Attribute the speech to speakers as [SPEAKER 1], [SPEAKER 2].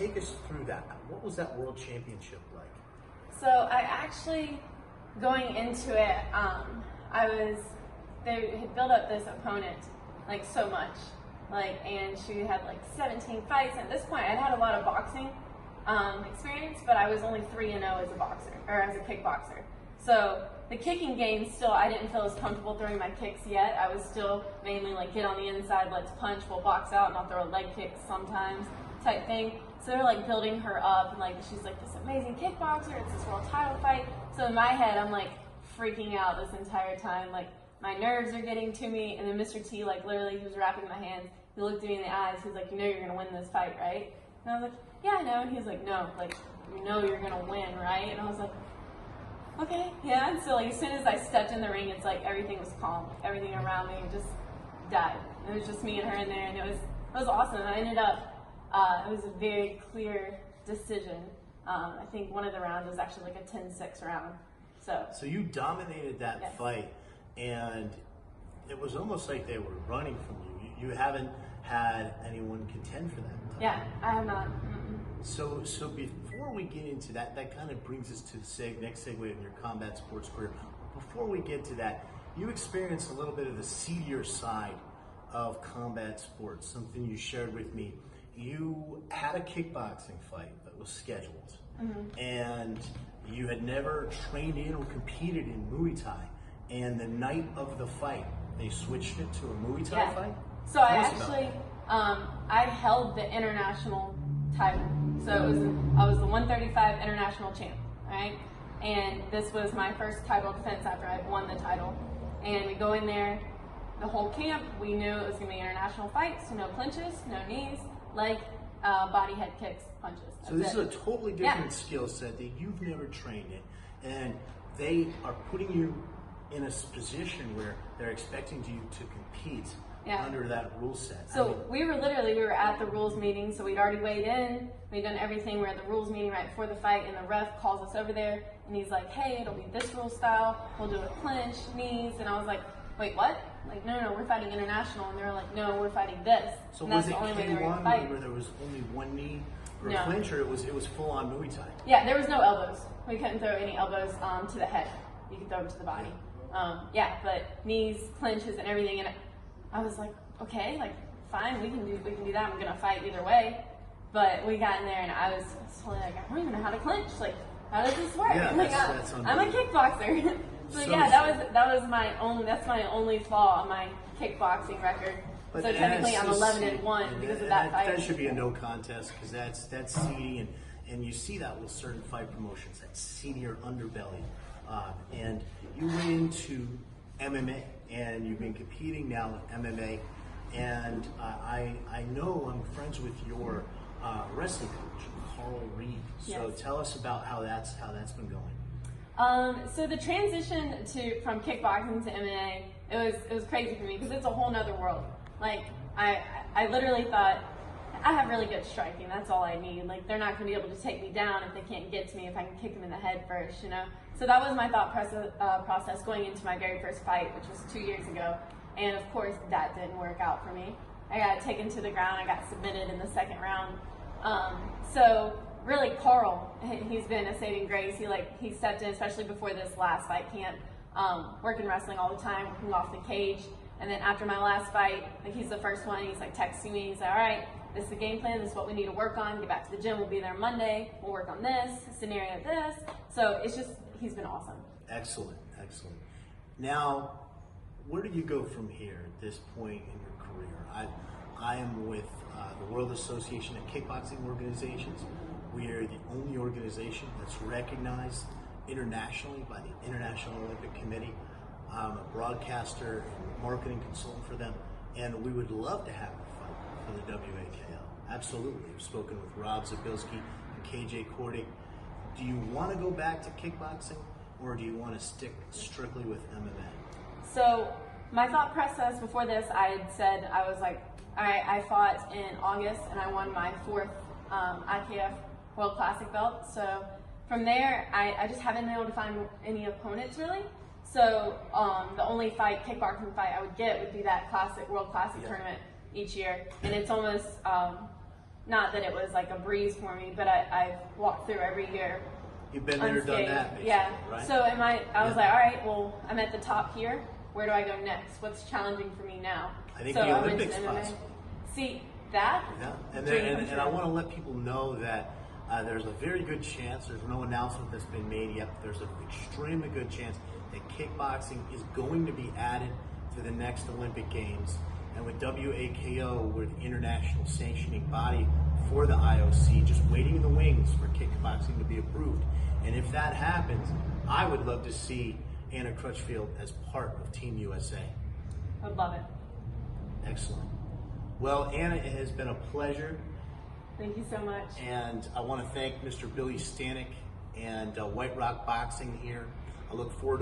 [SPEAKER 1] take us through that. What was that world championship like?
[SPEAKER 2] So I actually, going into it, they had built up this opponent like so much, and she had like 17 fights. And at this point, I'd had a lot of boxing experience, but I was only 3-0 as a boxer, or as a kickboxer. So the kicking game still, I didn't feel as comfortable throwing my kicks yet. I was still mainly like get on the inside, let's punch, we'll box out, and I'll throw a leg kick sometimes type thing. So they're like building her up, and like she's like this amazing kickboxer, it's this world title fight. So in my head, I'm like freaking out this entire time, like my nerves are getting to me. And then Mr. T, like literally, he was wrapping my hands. He looked at me in the eyes. He's like, you know you're gonna win this fight, right? And I was like, yeah, I know. And he's like, no, like you know you're gonna win, right? And I was like, okay, yeah. And so like as soon as I stepped in the ring, it's like everything was calm. Everything around me just died. It was just me and her in there, and it was awesome. And I ended up. It was a very clear decision. I think one of the rounds was actually like a 10-6 round. So
[SPEAKER 1] you dominated that fight, and it was almost like they were running from you. You haven't had anyone contend for that.
[SPEAKER 2] Yeah, I have not. Mm-mm.
[SPEAKER 1] So before we get into that, that kind of brings us to the next segue in your combat sports career. Before we get to that, you experienced a little bit of the seedier side of combat sports, something you shared with me. You had a kickboxing fight that was scheduled, and you had never trained in or competed in Muay Thai. And the night of the fight, they switched it to a Muay Thai fight?
[SPEAKER 2] So I actually, I held the international title. So I was the 135 international champ, right? And this was my first title defense after I won the title. And we go in there, the whole camp, we knew it was going to be international fights, so no clinches, no knees, leg, body, head kicks, punches.
[SPEAKER 1] So this is a totally different skill set that you've never trained in, and they are putting you in a position where they're expecting you to compete under that rule set.
[SPEAKER 2] So we were at the rules meeting, so we'd already weighed in, we'd done everything. We're at the rules meeting right before the fight, and the ref calls us over there, and he's like, hey, it'll be this rule style, we'll do a clinch, knees, and I was like, wait, what? Like, no, we're fighting international. And they were like, no, we're fighting this.
[SPEAKER 1] So was it K1 where there was only one knee or a clinch, or it was full on Muay Thai?
[SPEAKER 2] Yeah, there was no elbows. We couldn't throw any elbows to the head. You could throw them to the body. But knees, clinches, and everything. And I was like, okay, like fine, we can do that. I'm gonna fight either way. But we got in there, and I was totally like, I don't even know how to clinch. Like, how does this work?
[SPEAKER 1] Yeah, that's
[SPEAKER 2] I'm a kickboxer. So that's my only flaw on my kickboxing record.
[SPEAKER 1] But
[SPEAKER 2] so technically I'm 11-1 because of that fight.
[SPEAKER 1] That should be a no contest, because that's seedy, and you see that with certain fight promotions, that seedier underbelly. And you went into MMA, and you've been competing now in MMA, and I know I'm friends with your wrestling coach, Carl Reed. So tell us about how that's been going.
[SPEAKER 2] So the transition from kickboxing to MMA, it was crazy for me because it's a whole nother world. Like I literally thought, I have really good striking, that's all I need. Like they're not going to be able to take me down if they can't get to me, if I can kick them in the head first, you know? So that was my thought process going into my very first fight, which was 2 years ago. And of course that didn't work out for me. I got taken to the ground, I got submitted in the second round. So really, Carl, he's been a saving grace. He stepped in, especially before this last fight camp, working wrestling all the time, working off the cage. And then after my last fight, like he's the first one, he's like texting me, he's like, all right, this is the game plan, this is what we need to work on, get back to the gym, we'll be there Monday, we'll work on this, scenario this. So it's just, he's been awesome.
[SPEAKER 1] Excellent. Now, where do you go from here at this point in your career? I am with the World Association of Kickboxing Organizations. We are the only organization that's recognized internationally by the International Olympic Committee. I'm a broadcaster and marketing consultant for them, and we would love to have you fight for the WAKL. Absolutely. I've spoken with Rob Zabilski and KJ Kordig. Do you want to go back to kickboxing, or do you want to stick strictly with MMA?
[SPEAKER 2] So my thought process before this, I had said, I was like, all right, I fought in August and I won my 4th IKF World Classic belt. So from there, I just haven't been able to find any opponents really. So the only kickboxing fight I would get would be that World Classic tournament each year. And it's almost not that it was like a breeze for me, but I've walked through every year.
[SPEAKER 1] You've been there, done that, basically,
[SPEAKER 2] yeah.
[SPEAKER 1] right?
[SPEAKER 2] So I was like, all right, well, I'm at the top here. Where do I go next? What's challenging for me now?
[SPEAKER 1] I think
[SPEAKER 2] so
[SPEAKER 1] the
[SPEAKER 2] I went to
[SPEAKER 1] Olympics,
[SPEAKER 2] MMA.
[SPEAKER 1] possibly.
[SPEAKER 2] See that?
[SPEAKER 1] Yeah,
[SPEAKER 2] Dream
[SPEAKER 1] and
[SPEAKER 2] come
[SPEAKER 1] I
[SPEAKER 2] true.
[SPEAKER 1] want to let people know that there's a very good chance, there's no announcement that's been made yet, but there's an extremely good chance that kickboxing is going to be added to the next Olympic Games. And with WAKO, we're the international sanctioning body for the IOC, just waiting in the wings for kickboxing to be approved. And if that happens, I would love to see Anna Crutchfield as part of Team USA.
[SPEAKER 2] Would love it.
[SPEAKER 1] Excellent. Well, Anna, it has been a pleasure.
[SPEAKER 2] Thank you so much.
[SPEAKER 1] And I want to thank Mr. Billy Stanek and White Rock Boxing here. I look forward to